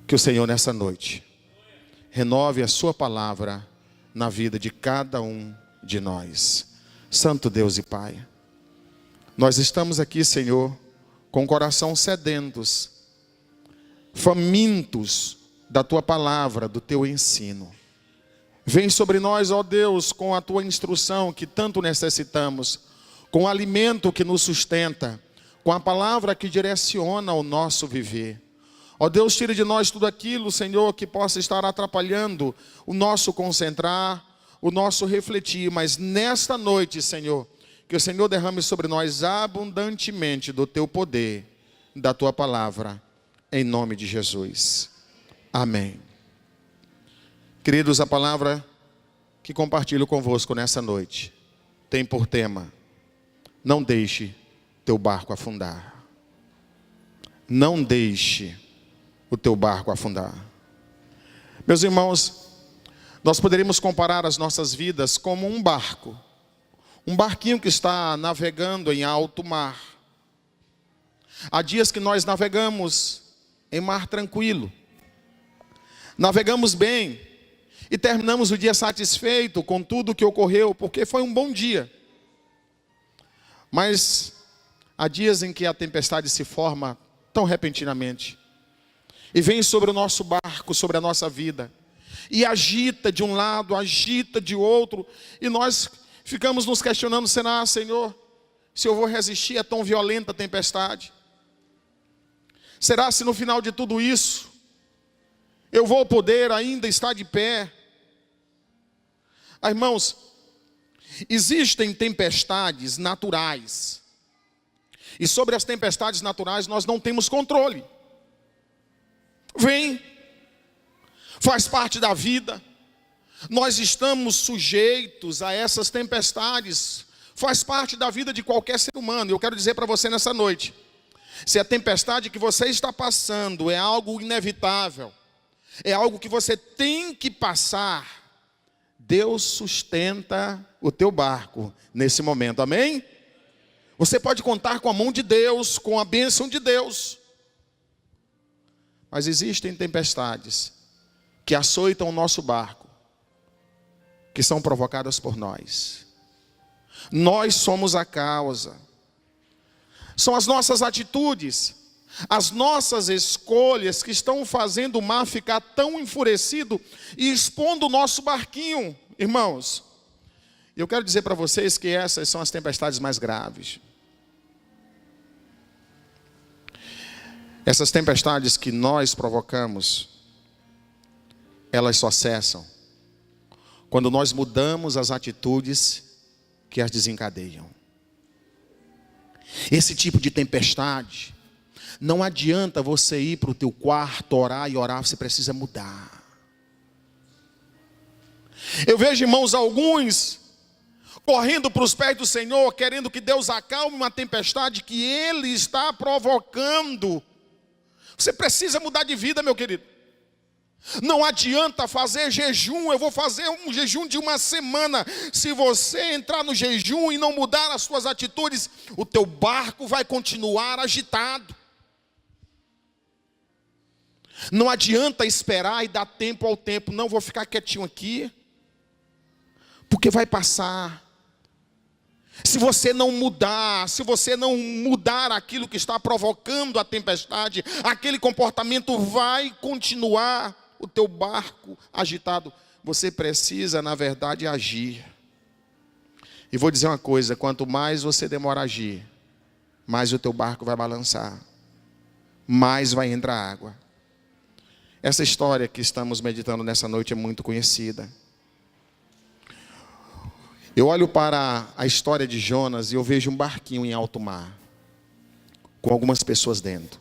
Que o Senhor nessa noite renove a sua palavra na vida de cada um de nós. Santo Deus e Pai, nós estamos aqui, Senhor, com o coração sedentos, famintos da tua palavra, do teu ensino. Vem sobre nós, ó Deus, com a tua instrução que tanto necessitamos, com o alimento que nos sustenta, com a palavra que direciona o nosso viver. Ó Deus, tire de nós tudo aquilo, Senhor, que possa estar atrapalhando o nosso concentrar, o nosso refletir. Mas nesta noite, Senhor, que o Senhor derrame sobre nós abundantemente do teu poder, da tua palavra, em nome de Jesus. Amém. Queridos, a palavra que compartilho convosco nessa noite tem por tema: não deixe teu barco afundar. Não deixe o teu barco afundar. Meus irmãos, nós poderíamos comparar as nossas vidas como um barco. Um barquinho que está navegando em alto mar. Há dias que nós navegamos em mar tranquilo. Navegamos bem e terminamos o dia satisfeito com tudo o que ocorreu, porque foi um bom dia. Mas há dias em que a tempestade se forma tão repentinamente e vem sobre o nosso barco, sobre a nossa vida, e agita de um lado, agita de outro, e nós ficamos nos questionando: será, Senhor, se eu vou resistir a tão violenta tempestade? Será se no final de tudo isso eu vou poder ainda estar de pé? Irmãos, existem tempestades naturais, e sobre as tempestades naturais nós não temos controle. Vem, faz parte da vida, nós estamos sujeitos a essas tempestades, faz parte da vida de qualquer ser humano. Eu quero dizer para você nessa noite: se a tempestade que você está passando é algo inevitável, é algo que você tem que passar, Deus sustenta o teu barco nesse momento, amém? Você pode contar com a mão de Deus, com a bênção de Deus. Mas existem tempestades que açoitam o nosso barco, que são provocadas por nós. Nós somos a causa. São as nossas atitudes, as nossas escolhas que estão fazendo o mar ficar tão enfurecido e expondo o nosso barquinho, irmãos. Eu quero dizer para vocês que essas são as tempestades mais graves. Essas tempestades que nós provocamos, elas só cessam quando nós mudamos as atitudes que as desencadeiam. Esse tipo de tempestade, não adianta você ir para o teu quarto, orar e orar, você precisa mudar. Eu vejo, irmãos, alguns correndo para os pés do Senhor, querendo que Deus acalme uma tempestade que Ele está provocando. Você precisa mudar de vida, meu querido. Não adianta fazer jejum. Eu vou fazer um jejum de uma semana. Se você entrar no jejum e não mudar as suas atitudes, o teu barco vai continuar agitado. Não adianta esperar e dar tempo ao tempo. Não, vou ficar quietinho aqui, porque vai passar. Se você não mudar, se você não mudar aquilo que está provocando a tempestade, aquele comportamento vai continuar, o teu barco agitado. Você precisa, na verdade, agir. E vou dizer uma coisa: quanto mais você demora a agir, mais o teu barco vai balançar, mais vai entrar água. Essa história que estamos meditando nessa noite é muito conhecida. Eu olho para a história de Jonas e eu vejo um barquinho em alto mar, com algumas pessoas dentro,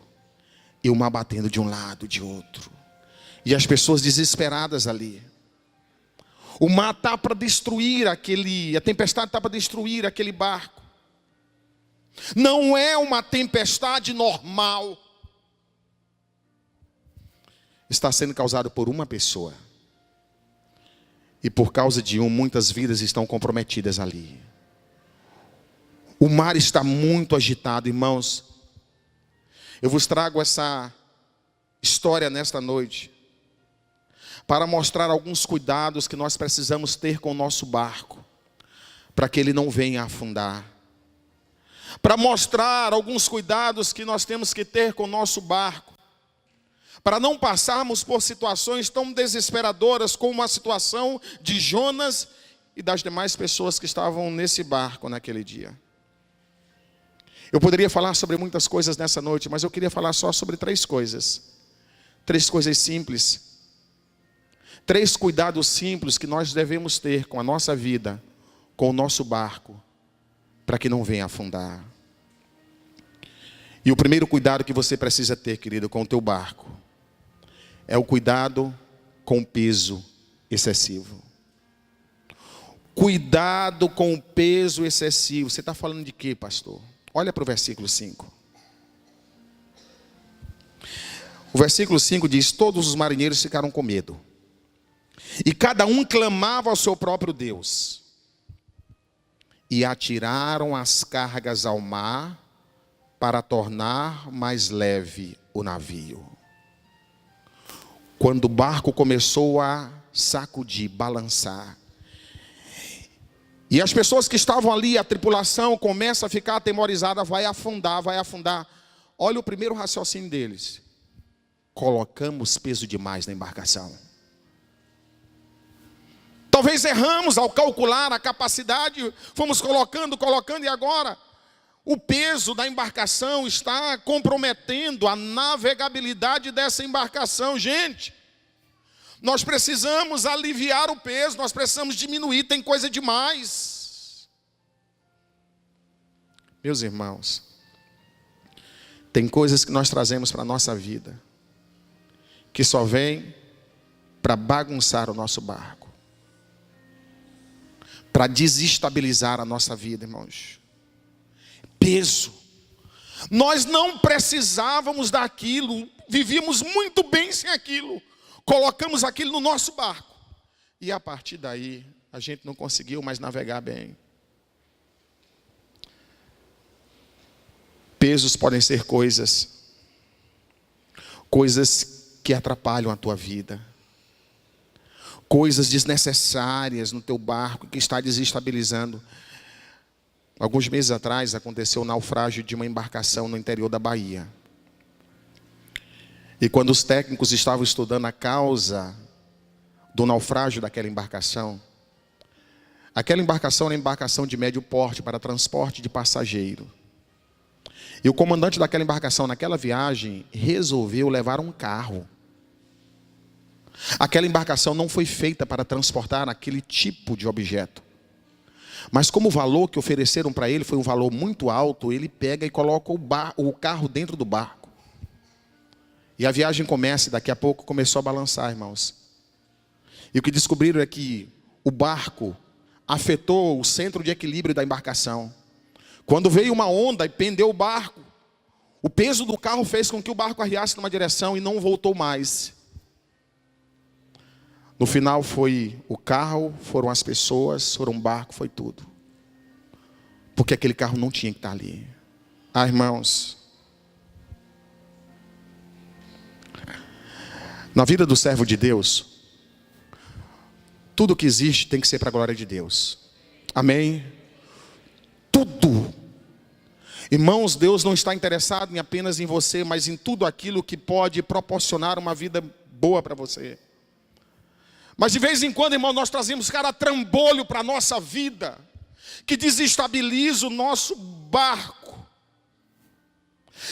e o mar batendo de um lado, de outro, e as pessoas desesperadas ali. O mar está para destruir a tempestade está para destruir aquele barco. Não é uma tempestade normal. Está sendo causado por uma pessoa. E por causa de muitas vidas estão comprometidas ali. O mar está muito agitado, irmãos. Eu vos trago essa história nesta noite para mostrar alguns cuidados que nós precisamos ter com o nosso barco, para que ele não venha afundar. Para mostrar alguns cuidados que nós temos que ter com o nosso barco, para não passarmos por situações tão desesperadoras como a situação de Jonas e das demais pessoas que estavam nesse barco naquele dia. Eu poderia falar sobre muitas coisas nessa noite, mas eu queria falar só sobre 3 coisas. 3 coisas simples. 3 cuidados simples que nós devemos ter com a nossa vida, com o nosso barco, para que não venha afundar. E o primeiro cuidado que você precisa ter, querido, com o teu barco, é o cuidado com o peso excessivo. Cuidado com o peso excessivo. Você está falando de quê, pastor? Olha para o versículo 5. O versículo 5 diz: todos os marinheiros ficaram com medo, e cada um clamava ao seu próprio Deus, e atiraram as cargas ao mar para tornar mais leve o navio. Quando o barco começou a sacudir, balançar, e as pessoas que estavam ali, a tripulação começa a ficar atemorizada, vai afundar, vai afundar. Olha o primeiro raciocínio deles: colocamos peso demais na embarcação. Talvez erramos ao calcular a capacidade, fomos colocando, e agora o peso da embarcação está comprometendo a navegabilidade dessa embarcação. Gente, nós precisamos aliviar o peso, nós precisamos diminuir, tem coisa demais. Meus irmãos, tem coisas que nós trazemos para a nossa vida, que só vem para bagunçar o nosso barco, para desestabilizar a nossa vida, irmãos. Peso. Nós não precisávamos daquilo, vivíamos muito bem sem aquilo. Colocamos aquilo no nosso barco, e a partir daí a gente não conseguiu mais navegar bem. Pesos podem ser coisas que atrapalham a tua vida, coisas desnecessárias no teu barco que está desestabilizando. Alguns meses atrás aconteceu o naufrágio de uma embarcação no interior da Bahia. E quando os técnicos estavam estudando a causa do naufrágio daquela embarcação, aquela embarcação era uma embarcação de médio porte para transporte de passageiro. E o comandante daquela embarcação naquela viagem resolveu levar um carro. Aquela embarcação não foi feita para transportar aquele tipo de objeto. Mas como o valor que ofereceram para ele foi um valor muito alto, ele pega e coloca o carro dentro do barco. E a viagem começa, e daqui a pouco começou a balançar, irmãos. E o que descobriram é que o barco afetou o centro de equilíbrio da embarcação. Quando veio uma onda e pendeu o barco, o peso do carro fez com que o barco arriasse numa direção e não voltou mais. No final foi o carro, foram as pessoas, foram o barco, foi tudo. Porque aquele carro não tinha que estar ali. Ah, irmãos, na vida do servo de Deus, tudo que existe tem que ser para a glória de Deus. Amém? Tudo. Irmãos, Deus não está interessado apenas em você, mas em tudo aquilo que pode proporcionar uma vida boa para você. Mas de vez em quando, irmão, nós trazemos trambolho para a nossa vida, que desestabiliza o nosso barco.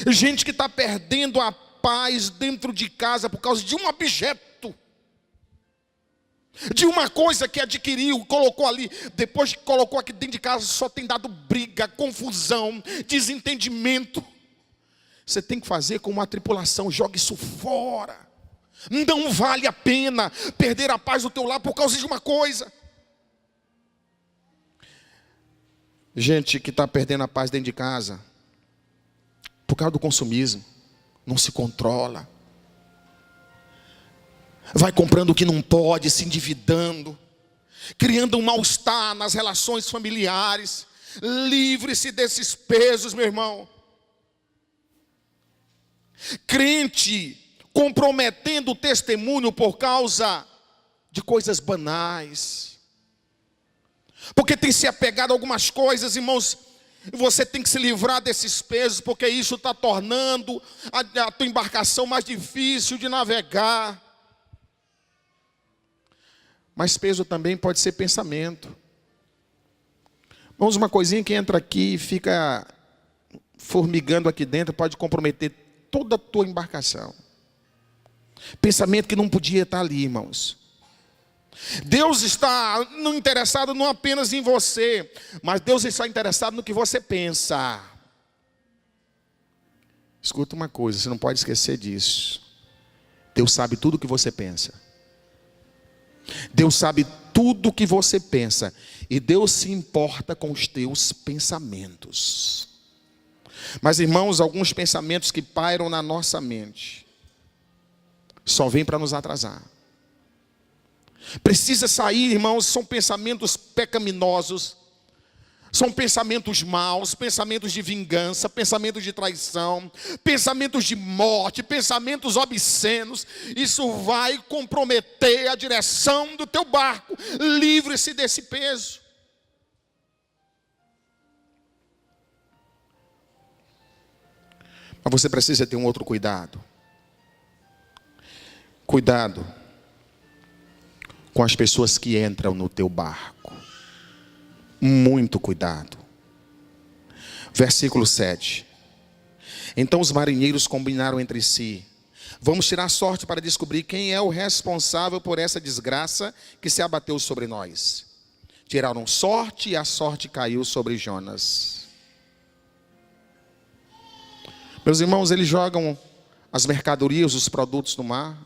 Gente que está perdendo a paz dentro de casa por causa de um objeto, de uma coisa que adquiriu, colocou ali. Depois que colocou aqui dentro de casa, só tem dado briga, confusão, desentendimento. Você tem que fazer com uma tripulação: jogue isso fora. Não vale a pena perder a paz do teu lar por causa de uma coisa. Gente que está perdendo a paz dentro de casa por causa do consumismo, não se controla, vai comprando o que não pode, se endividando, criando um mal-estar nas relações familiares. Livre-se desses pesos, meu irmão. Crente comprometendo o testemunho por causa de coisas banais. Porque tem se apegado a algumas coisas, irmãos. Você tem que se livrar desses pesos, porque isso está tornando a tua embarcação mais difícil de navegar. Mas peso também pode ser pensamento. Vamos, uma coisinha que entra aqui e fica formigando aqui dentro, pode comprometer toda a tua embarcação. Pensamento que não podia estar ali, irmãos. Deus está não interessado não apenas em você, mas Deus está interessado no que você pensa. Escuta uma coisa, você não pode esquecer disso. Deus sabe tudo o que você pensa. Deus sabe tudo o que você pensa. E Deus se importa com os teus pensamentos. Mas, irmãos, alguns pensamentos que pairam na nossa mente só vêm para nos atrasar. Precisa sair, irmãos, são pensamentos pecaminosos, são pensamentos maus, pensamentos de vingança, pensamentos de traição, pensamentos de morte, pensamentos obscenos. Isso vai comprometer a direção do teu barco. Livre-se desse peso. Mas você precisa ter um outro cuidado. Cuidado com as pessoas que entram no teu barco. Muito cuidado. Versículo 7. Então os marinheiros combinaram entre si: vamos tirar sorte para descobrir quem é o responsável por essa desgraça que se abateu sobre nós. Tiraram sorte e a sorte caiu sobre Jonas. Meus irmãos, eles jogam as mercadorias, os produtos no mar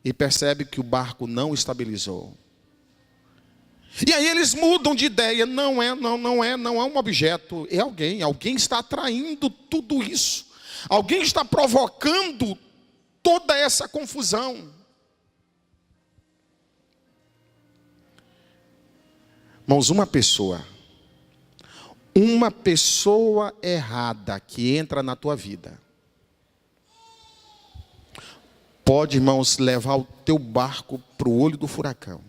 e percebem que o barco não estabilizou. E aí eles mudam de ideia. Não é um objeto, é alguém. Alguém está atraindo tudo isso. Alguém está provocando toda essa confusão. Irmãos, uma pessoa errada que entra na tua vida pode, irmãos, levar o teu barco para o olho do furacão.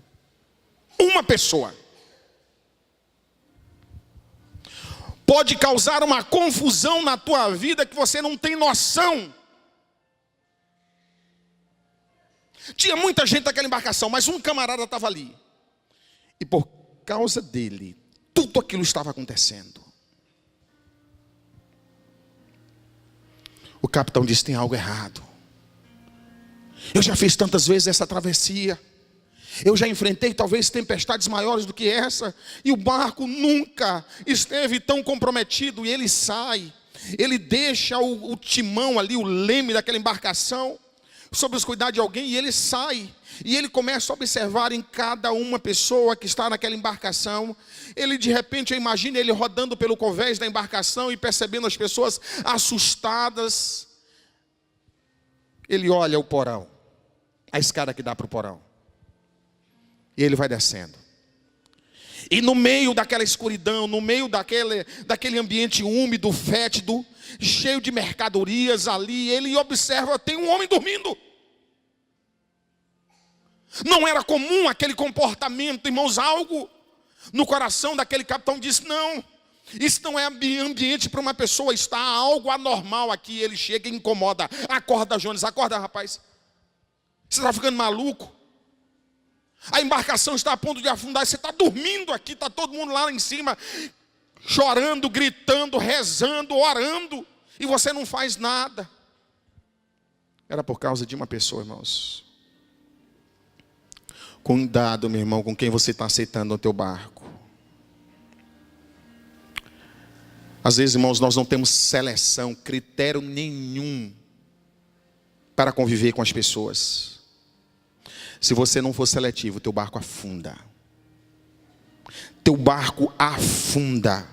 Uma pessoa pode causar uma confusão na tua vida que você não tem noção. Tinha muita gente naquela embarcação, mas um camarada estava ali. E por causa dele, tudo aquilo estava acontecendo. O capitão disse: tem algo errado. Eu já fiz tantas vezes essa travessia. Eu já enfrentei talvez tempestades maiores do que essa. E o barco nunca esteve tão comprometido. E ele sai. Ele deixa o timão ali, o leme daquela embarcação, sob os cuidados de alguém. E ele sai. E ele começa a observar em cada uma pessoa que está naquela embarcação. Ele, de repente, eu imagino ele rodando pelo convés da embarcação e percebendo as pessoas assustadas. Ele olha o porão, a escada que dá para o porão. E ele vai descendo. E no meio daquela escuridão, no meio daquele ambiente úmido, fétido, cheio de mercadorias ali, ele observa, tem um homem dormindo. Não era comum aquele comportamento, irmãos. Algo no coração daquele capitão disse: não, isso não é ambiente para uma pessoa estar, algo anormal aqui. Ele chega e incomoda. Acorda, Jonas, acorda, rapaz. Você está ficando maluco? A embarcação está a ponto de afundar. Você está dormindo aqui, está todo mundo lá em cima, chorando, gritando, rezando, orando, e você não faz nada. Era por causa de uma pessoa, irmãos. Cuidado, meu irmão, com quem você está aceitando no teu barco. Às vezes, irmãos, nós não temos seleção, critério nenhum para conviver com as pessoas. Se você não for seletivo, teu barco afunda. Teu barco afunda.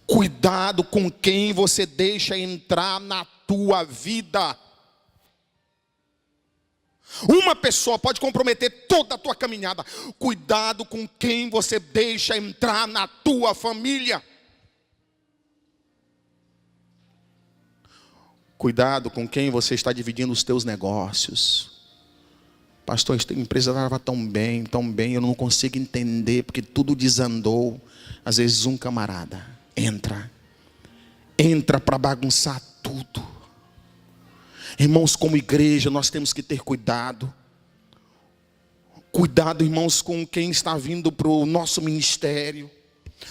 Cuidado com quem você deixa entrar na tua vida. Uma pessoa pode comprometer toda a tua caminhada. Cuidado com quem você deixa entrar na tua família. Cuidado com quem você está dividindo os teus negócios. Pastor, esta empresa estava tão bem, eu não consigo entender, porque tudo desandou. Às vezes um camarada entra para bagunçar tudo. Irmãos, como igreja, nós temos que ter cuidado. Cuidado, irmãos, com quem está vindo para o nosso ministério.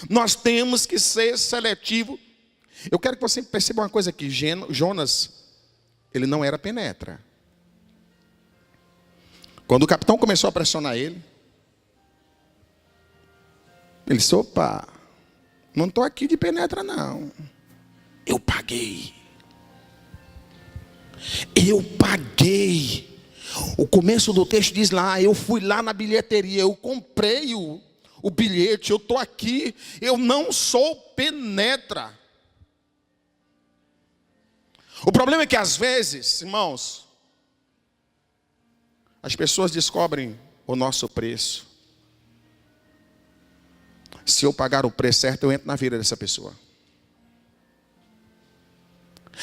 Nós temos que ser seletivo. Eu quero que você perceba uma coisa aqui. Jonas, ele não era penetra. Quando o capitão começou a pressionar ele disse, opa, não estou aqui de penetra não. Eu paguei. O começo do texto diz lá, eu fui lá na bilheteria, eu comprei o bilhete, eu estou aqui, eu não sou penetra. O problema é que às vezes, irmãos, as pessoas descobrem o nosso preço. Se eu pagar o preço certo, eu entro na vida dessa pessoa.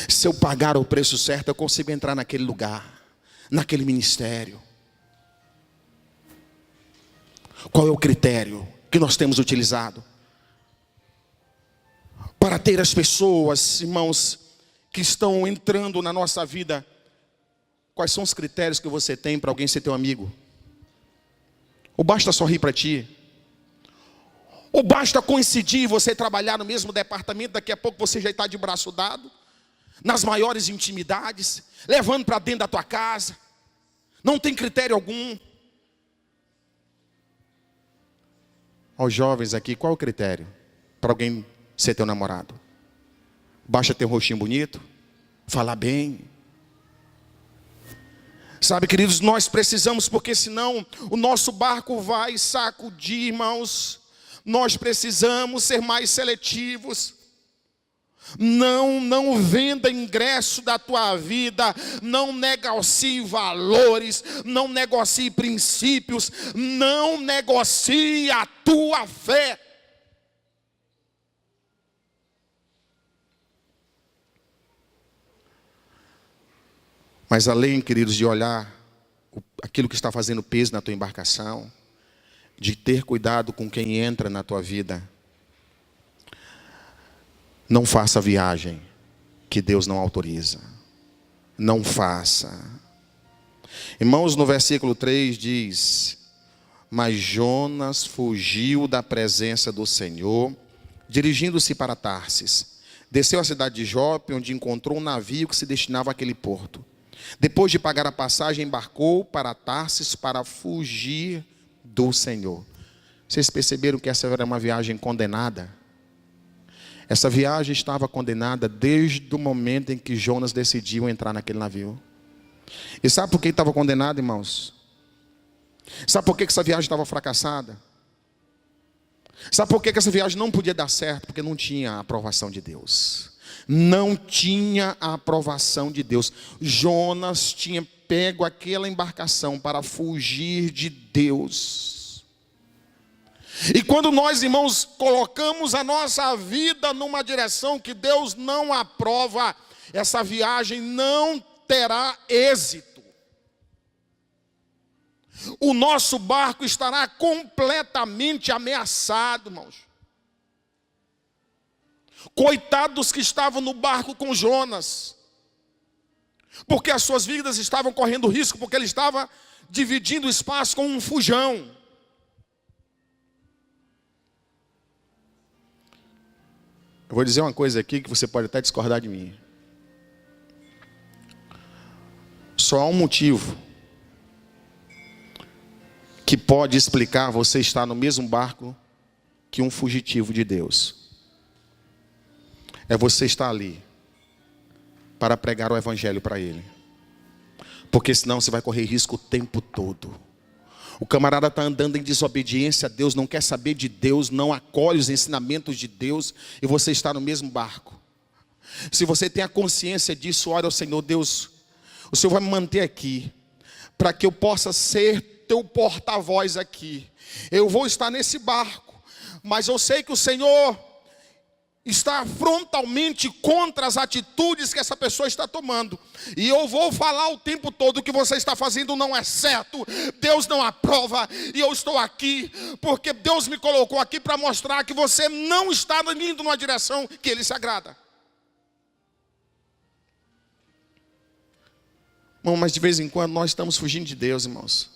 Se eu pagar o preço certo, eu consigo entrar naquele lugar, naquele ministério. Qual é o critério que nós temos utilizado para ter as pessoas, irmãos, que estão entrando na nossa vida? Quais são os critérios que você tem para alguém ser teu amigo? Ou basta sorrir para ti? Ou basta coincidir você trabalhar no mesmo departamento, daqui a pouco você já está de braço dado, nas maiores intimidades, levando para dentro da tua casa? Não tem critério algum. Aos jovens aqui, qual é o critério para alguém ser teu namorado? Basta ter um rostinho bonito, falar bem. Sabe, queridos, nós precisamos, porque senão o nosso barco vai sacudir, irmãos. Nós precisamos ser mais seletivos. Não venda ingresso da tua vida, não negocie valores, não negocie princípios, não negocie a tua fé. Mas além, queridos, de olhar aquilo que está fazendo peso na tua embarcação, de ter cuidado com quem entra na tua vida, não faça viagem que Deus não autoriza. Não faça. Irmãos, no versículo 3 diz: mas Jonas fugiu da presença do Senhor, dirigindo-se para Tarsis. Desceu à cidade de Jope, onde encontrou um navio que se destinava àquele porto. Depois de pagar a passagem, embarcou para Tarsis para fugir do Senhor. Vocês perceberam que essa era uma viagem condenada? Essa viagem estava condenada desde o momento em que Jonas decidiu entrar naquele navio. E sabe por que estava condenado, irmãos? Sabe por que essa viagem estava fracassada? Sabe por que essa viagem não podia dar certo? Porque não tinha a aprovação de Deus. Não tinha a aprovação de Deus. Jonas tinha pego aquela embarcação para fugir de Deus. E quando nós, irmãos, colocamos a nossa vida numa direção que Deus não aprova, essa viagem não terá êxito. O nosso barco estará completamente ameaçado, irmãos. Coitados que estavam no barco com Jonas, porque as suas vidas estavam correndo risco, porque ele estava dividindo o espaço com um fujão. Eu vou dizer uma coisa aqui que você pode até discordar de mim. Só há um motivo que pode explicar você estar no mesmo barco que um fugitivo de Deus. É você estar ali para pregar o evangelho para ele. Porque senão você vai correr risco o tempo todo. O camarada está andando em desobediência a Deus, não quer saber de Deus, não acolhe os ensinamentos de Deus, e você está no mesmo barco. Se você tem a consciência disso, ore ao Senhor: Deus, o Senhor vai me manter aqui, para que eu possa ser teu porta-voz aqui. Eu vou estar nesse barco, mas eu sei que o Senhor está frontalmente contra as atitudes que essa pessoa está tomando. E eu vou falar o tempo todo: o que você está fazendo não é certo, Deus não aprova. E eu estou aqui porque Deus me colocou aqui para mostrar que você não está indo numa direção que Ele se agrada. Bom, mas de vez em quando nós estamos fugindo de Deus, irmãos.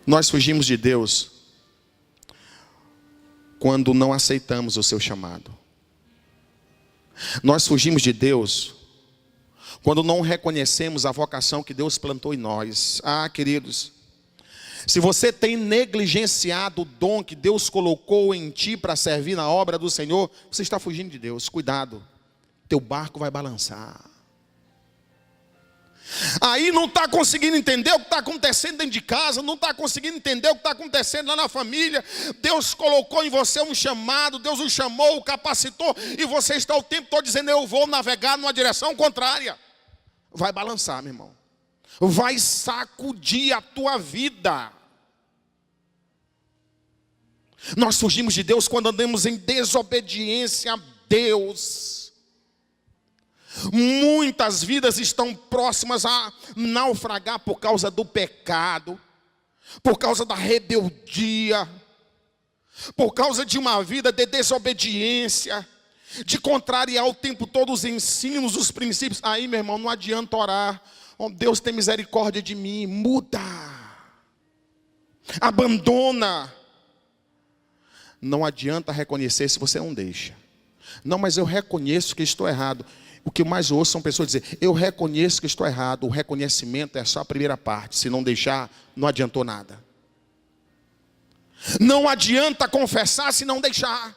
Nós fugimos de Deus quando não aceitamos o seu chamado. Nós fugimos de Deus quando não reconhecemos a vocação que Deus plantou em nós. Ah, queridos, se você tem negligenciado o dom que Deus colocou em ti para servir na obra do Senhor, você está fugindo de Deus. Cuidado, teu barco vai balançar. Aí não está conseguindo entender o que está acontecendo dentro de casa, não está conseguindo entender o que está acontecendo lá na família. Deus colocou em você um chamado, Deus o chamou, o capacitou, e você está o tempo todo dizendo: eu vou navegar numa direção contrária. Vai balançar, meu irmão. Vai sacudir a tua vida. Nós fugimos de Deus quando andamos em desobediência a Deus. Muitas vidas estão próximas a naufragar por causa do pecado, por causa da rebeldia, por causa de uma vida de desobediência, de contrariar o tempo todo os ensinos, os princípios. Aí, meu irmão, não adianta orar: oh, Deus, tem misericórdia de mim. Muda, abandona. Não adianta reconhecer se você não deixa. Não, mas eu reconheço que estou errado. O que eu mais ouço são pessoas dizer: eu reconheço que estou errado. O reconhecimento é só a primeira parte. Se não deixar, não adiantou nada. Não adianta confessar se não deixar.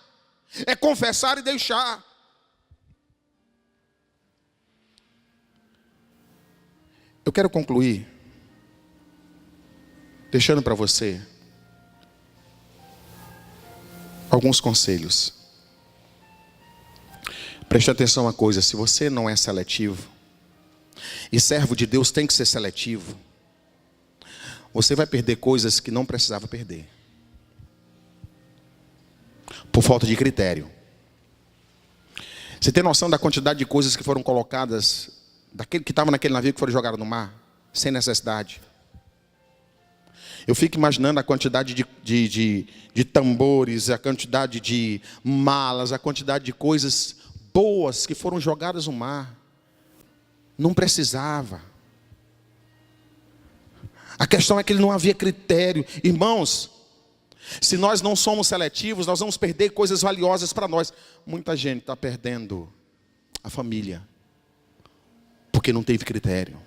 É confessar e deixar. Eu quero concluir deixando para você alguns conselhos. Preste atenção uma coisa: se você não é seletivo, e servo de Deus tem que ser seletivo, você vai perder coisas que não precisava perder, por falta de critério. Você tem noção da quantidade de coisas que foram colocadas, daquele que estava naquele navio que foram jogados no mar, sem necessidade? Eu fico imaginando a quantidade de tambores, a quantidade de malas, a quantidade de coisas boas que foram jogadas no mar. Não precisava. A questão é que não havia critério. Irmãos, se nós não somos seletivos, nós vamos perder coisas valiosas para nós. Muita gente está perdendo a família porque não teve critério.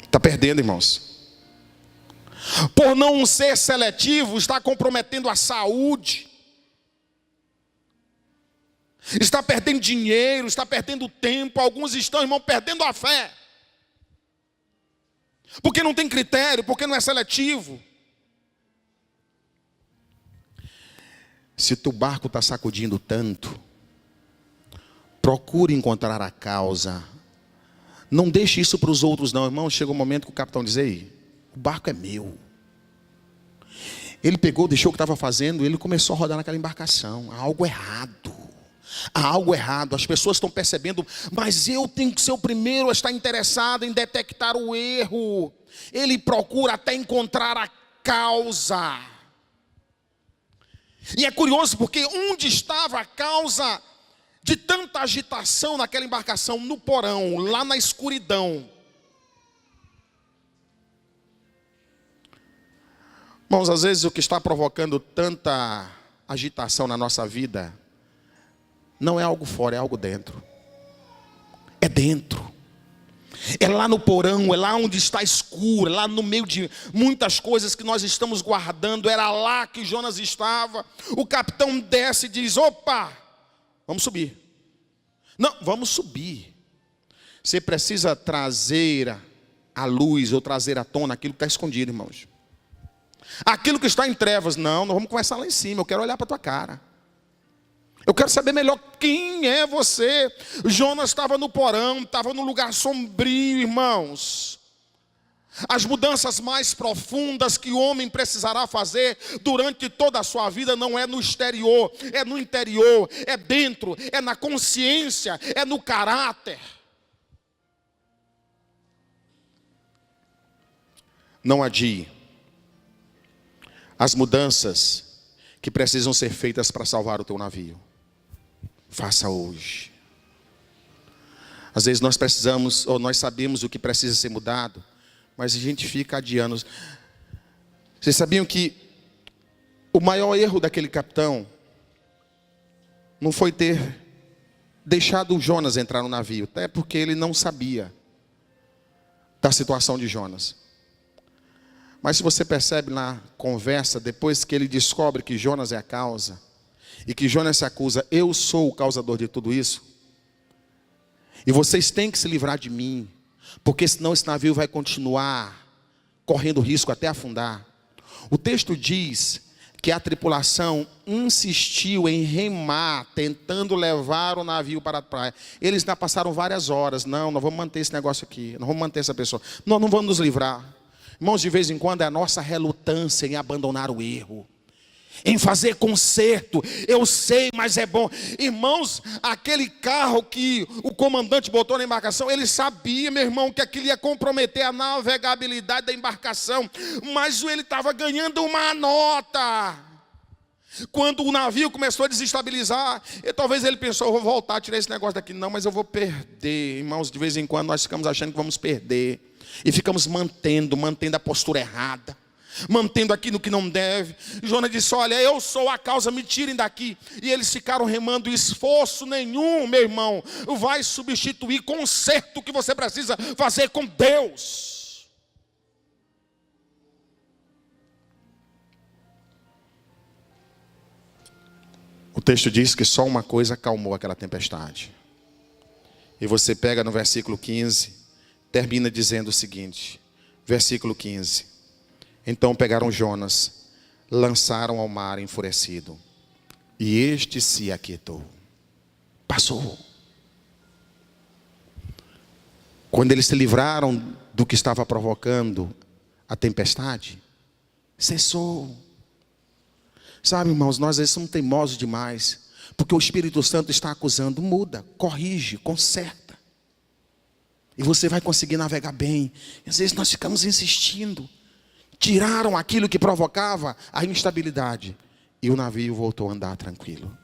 Está perdendo, irmãos. Por não ser seletivo, está comprometendo a saúde. Está perdendo dinheiro, está perdendo tempo. Alguns estão, irmão, perdendo a fé. Porque não tem critério, porque não é seletivo. Se teu barco está sacudindo tanto, procure encontrar a causa. Não deixe isso para os outros não, irmão. Chega um momento que o capitão diz: ei, o barco é meu. Ele pegou, deixou o que estava fazendo, ele começou a rodar naquela embarcação. Há algo errado. Há algo errado. As pessoas estão percebendo, mas eu tenho que ser o primeiro a estar interessado em detectar o erro. Ele procura até encontrar a causa. E é curioso porque onde estava a causa de tanta agitação naquela embarcação? No porão, lá na escuridão. Irmãos, às vezes o que está provocando tanta agitação na nossa vida não é algo fora, é algo dentro. É dentro. É lá no porão, é lá onde está escuro, é lá no meio de muitas coisas que nós estamos guardando. Era lá que Jonas estava. O capitão desce e diz: opa, vamos subir. Não, vamos subir. Você precisa trazer à luz ou trazer à tona aquilo que está escondido, irmãos. Aquilo que está em trevas, não, nós vamos conversar lá em cima. Eu quero olhar para a tua cara. Eu quero saber melhor quem é você. Jonas estava no porão, estava num lugar sombrio, irmãos. As mudanças mais profundas que o homem precisará fazer durante toda a sua vida não é no exterior, é no interior, é dentro, é na consciência, é no caráter. Não adie as mudanças que precisam ser feitas para salvar o teu navio. Faça hoje. Às vezes nós precisamos, ou nós sabemos o que precisa ser mudado, mas a gente fica adiando. Vocês sabiam que o maior erro daquele capitão não foi ter deixado o Jonas entrar no navio, até porque ele não sabia da situação de Jonas. Mas se você percebe na conversa, depois que ele descobre que Jonas é a causa, e que Jonas se acusa, eu sou o causador de tudo isso, e vocês têm que se livrar de mim, porque senão esse navio vai continuar correndo risco até afundar. O texto diz que a tripulação insistiu em remar, tentando levar o navio para a praia. Eles ainda passaram várias horas. Não vamos manter esse negócio aqui, não vamos manter essa pessoa, nós não vamos nos livrar. Irmãos, de vez em quando é a nossa relutância em abandonar o erro, em fazer conserto. Eu sei, mas é bom. Irmãos, aquele carro que o comandante botou na embarcação, ele sabia, meu irmão, que aquilo ia comprometer a navegabilidade da embarcação, mas ele estava ganhando uma nota. Quando o navio começou a desestabilizar, talvez ele pensou, eu vou voltar a tirar esse negócio daqui. Não, mas eu vou perder. Irmãos, de vez em quando nós ficamos achando que vamos perder, e ficamos mantendo a postura errada, mantendo aquilo que não deve. Jonas disse, olha, eu sou a causa, me tirem daqui. E eles ficaram remando. Esforço nenhum, meu irmão, vai substituir conserto que você precisa fazer com Deus. O texto diz que só uma coisa acalmou aquela tempestade. E você pega no versículo 15, termina dizendo o seguinte, versículo 15. Então pegaram Jonas, lançaram ao mar enfurecido, e este se aquietou. Passou. Quando eles se livraram do que estava provocando a tempestade, cessou. Sabe, irmãos, nós às vezes somos teimosos demais, porque o Espírito Santo está acusando. Muda, corrige, conserta, e você vai conseguir navegar bem. E às vezes nós ficamos insistindo. Tiraram aquilo que provocava a instabilidade, e o navio voltou a andar tranquilo.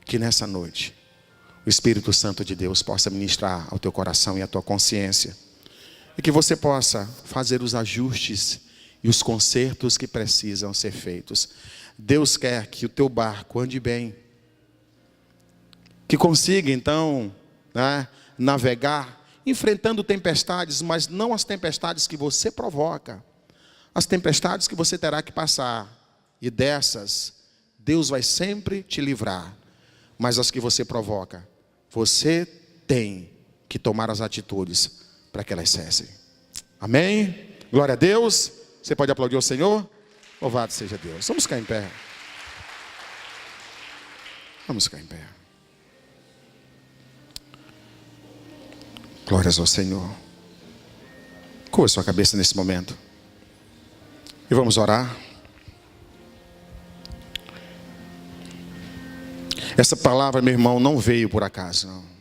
Que nessa noite o Espírito Santo de Deus possa ministrar ao teu coração e à tua consciência, e que você possa fazer os ajustes e os consertos que precisam ser feitos. Deus quer que o teu barco ande bem, que consiga então navegar, enfrentando tempestades, mas não as tempestades que você provoca, as tempestades que você terá que passar. E dessas, Deus vai sempre te livrar. Mas as que você provoca, você tem que tomar as atitudes para que elas cessem. Amém? Glória a Deus. Você pode aplaudir o Senhor? Louvado seja Deus. Vamos ficar em pé. Vamos ficar em pé. Glórias ao Senhor. Curva sua cabeça nesse momento e vamos orar. Essa palavra, meu irmão, não veio por acaso, não.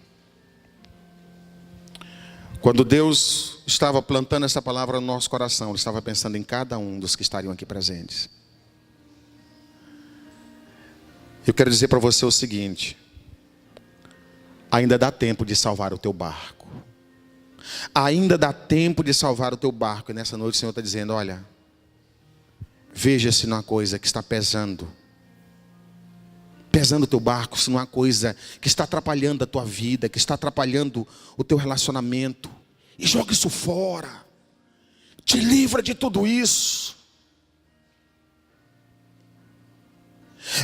Quando Deus estava plantando essa palavra no nosso coração, Ele estava pensando em cada um dos que estariam aqui presentes. Eu quero dizer para você o seguinte: ainda dá tempo de salvar o teu barco. Ainda dá tempo de salvar o teu barco. E nessa noite o Senhor está dizendo, olha, veja se não há coisa que está pesando o teu barco, se não há coisa que está atrapalhando a tua vida, que está atrapalhando o teu relacionamento. E joga isso fora. Te livra de tudo isso.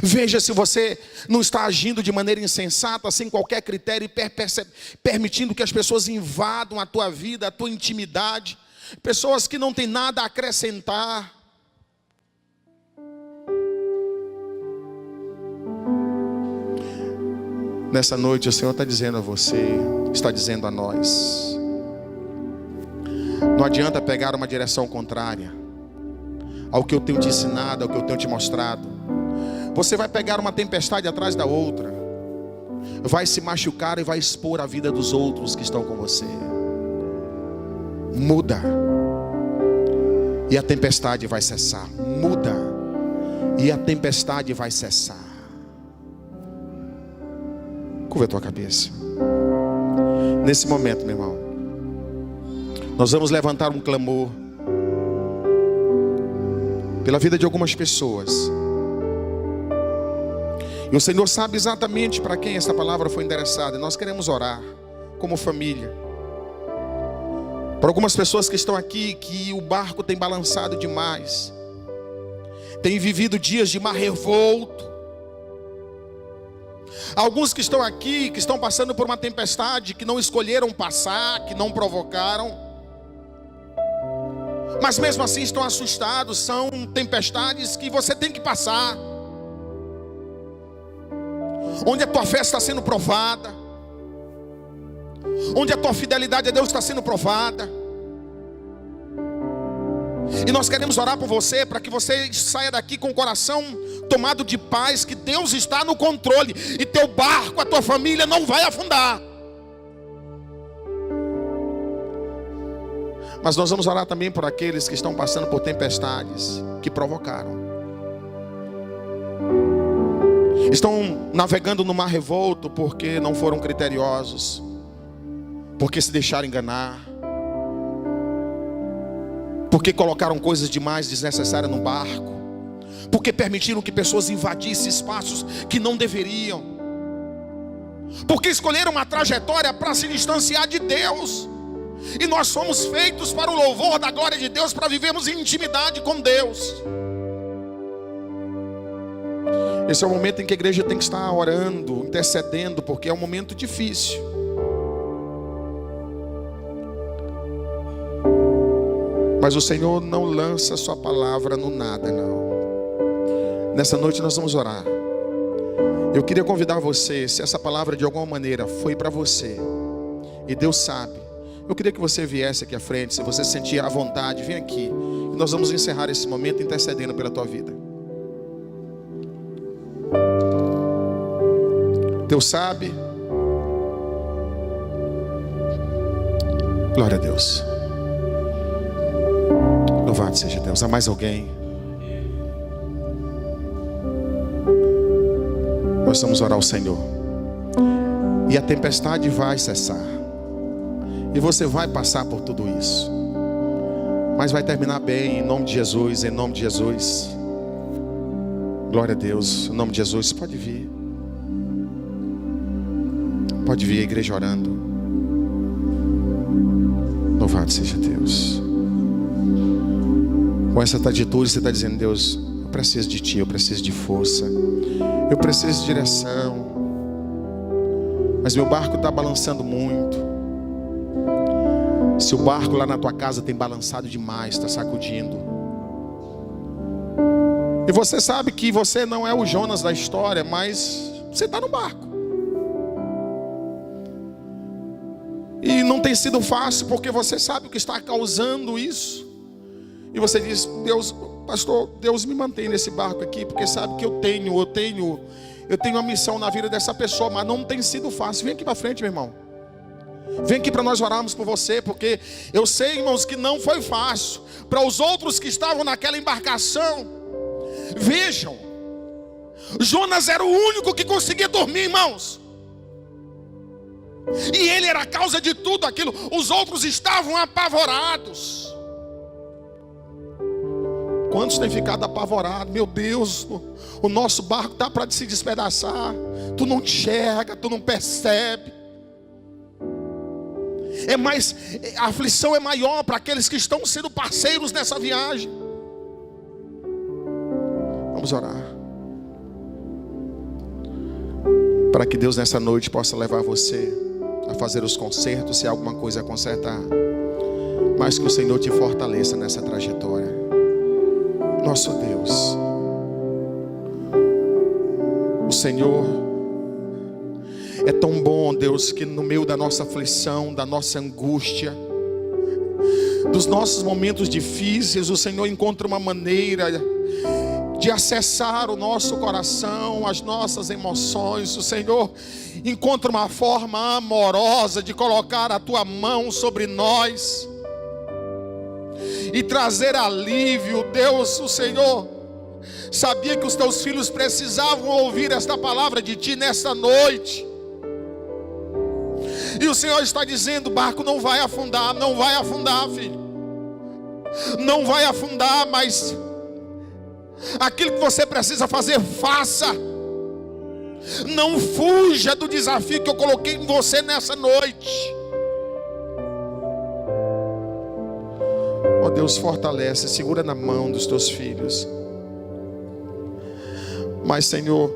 Veja se você não está agindo de maneira insensata, sem qualquer critério, e permitindo que as pessoas invadam a tua vida, a tua intimidade. Pessoas que não têm nada a acrescentar. Nessa noite o Senhor está dizendo a você, está dizendo a nós: Não adianta pegar uma direção contrária ao que eu tenho te ensinado, ao que eu tenho te mostrado. Você vai pegar uma tempestade atrás da outra, vai se machucar e vai expor a vida dos outros que estão com você. Muda, e a tempestade vai cessar. Muda, e a tempestade vai cessar. Curva a tua cabeça. Nesse momento, meu irmão, nós vamos levantar um clamor pela vida de algumas pessoas. E o Senhor sabe exatamente para quem essa palavra foi endereçada. E nós queremos orar como família para algumas pessoas que estão aqui, que o barco tem balançado demais, tem vivido dias de mar revolto. Alguns que estão aqui, que estão passando por uma tempestade que não escolheram passar, que não provocaram, mas mesmo assim estão assustados. São tempestades que você tem que passar, onde a tua fé está sendo provada, onde a tua fidelidade a Deus está sendo provada. E nós queremos orar por você, para que você saia daqui com o coração tomado de paz, que Deus está no controle, e teu barco, a tua família não vai afundar. Mas nós vamos orar também por aqueles que estão passando por tempestades que provocaram. Estão navegando no mar revolto porque não foram criteriosos, porque se deixaram enganar, porque colocaram coisas demais desnecessárias no barco, porque permitiram que pessoas invadissem espaços que não deveriam, porque escolheram uma trajetória para se distanciar de Deus. E nós somos feitos para o louvor da glória de Deus, para vivermos em intimidade com Deus. Esse é o momento em que a igreja tem que estar orando, intercedendo, porque é um momento difícil. Mas o Senhor não lança a sua palavra no nada, não. Nessa noite nós vamos orar. Eu queria convidar você, se essa palavra de alguma maneira foi para você, e Deus sabe, eu queria que você viesse aqui à frente. Se você sentir à vontade, vem aqui, e nós vamos encerrar esse momento intercedendo pela tua vida. Deus sabe. Glória a Deus. Louvado seja Deus. Há mais alguém? Nós vamos orar ao Senhor. E a tempestade vai cessar. E você vai passar por tudo isso. Mas vai terminar bem, em nome de Jesus, em nome de Jesus. Glória a Deus, em nome de Jesus. Pode vir. Pode vir a igreja orando. Louvado seja Deus. Com essa atitude você está dizendo: Deus, eu preciso de Ti, eu preciso de força, eu preciso de direção, mas meu barco está balançando muito. Se o barco lá na tua casa tem balançado demais, está sacudindo, e você sabe que você não é o Jonas da história, mas você está no barco, e não tem sido fácil, porque você sabe o que está causando isso. E você diz: Deus, pastor, Deus me mantém nesse barco aqui, porque sabe que eu tenho uma missão na vida dessa pessoa, mas não tem sido fácil. Vem aqui para frente, meu irmão. Vem aqui para nós orarmos por você, porque eu sei, irmãos, que não foi fácil para os outros que estavam naquela embarcação. Vejam, Jonas era o único que conseguia dormir, irmãos, e ele era a causa de tudo aquilo. Os outros estavam apavorados. Quantos têm ficado apavorados? Meu Deus, o nosso barco está para se despedaçar. Tu não enxerga, tu não percebe. A aflição é maior para aqueles que estão sendo parceiros nessa viagem. Vamos orar, para que Deus nessa noite possa levar você a fazer os consertos, se há alguma coisa a consertar, mas que o Senhor te fortaleça nessa trajetória. Nosso Deus, o Senhor é tão bom, Deus, que no meio da nossa aflição, da nossa angústia, dos nossos momentos difíceis, o Senhor encontra uma maneira de acessar o nosso coração, as nossas emoções. O Senhor encontra uma forma amorosa de colocar a tua mão sobre nós e trazer alívio. Deus, o Senhor sabia que os teus filhos precisavam ouvir esta palavra de ti nesta noite. E o Senhor está dizendo: o barco não vai afundar, não vai afundar, filho. Não vai afundar, mas aquilo que você precisa fazer, faça. Não fuja do desafio que eu coloquei em você nessa noite. Ó Deus, fortalece, segura na mão dos teus filhos. Mas, Senhor,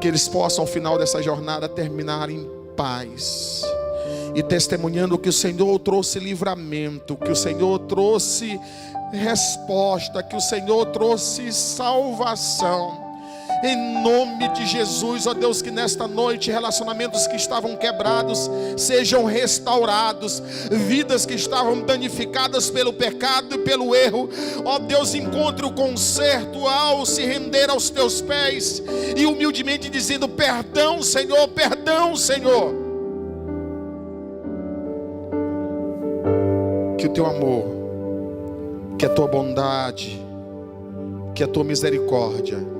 que eles possam ao final dessa jornada terminar em paz e testemunhando que o Senhor trouxe livramento, que o Senhor trouxe resposta, que o Senhor trouxe salvação. Em nome de Jesus, ó Deus, que nesta noite relacionamentos que estavam quebrados sejam restaurados, vidas que estavam danificadas pelo pecado e pelo erro, ó Deus, encontre o conserto ao se render aos teus pés e humildemente dizendo: perdão, Senhor, perdão, Senhor. Que o teu amor, que a tua bondade, que a tua misericórdia,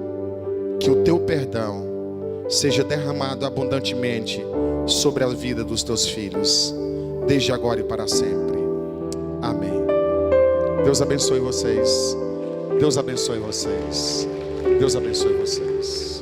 que o teu perdão seja derramado abundantemente sobre a vida dos teus filhos, desde agora e para sempre. Amém. Deus abençoe vocês. Deus abençoe vocês. Deus abençoe vocês.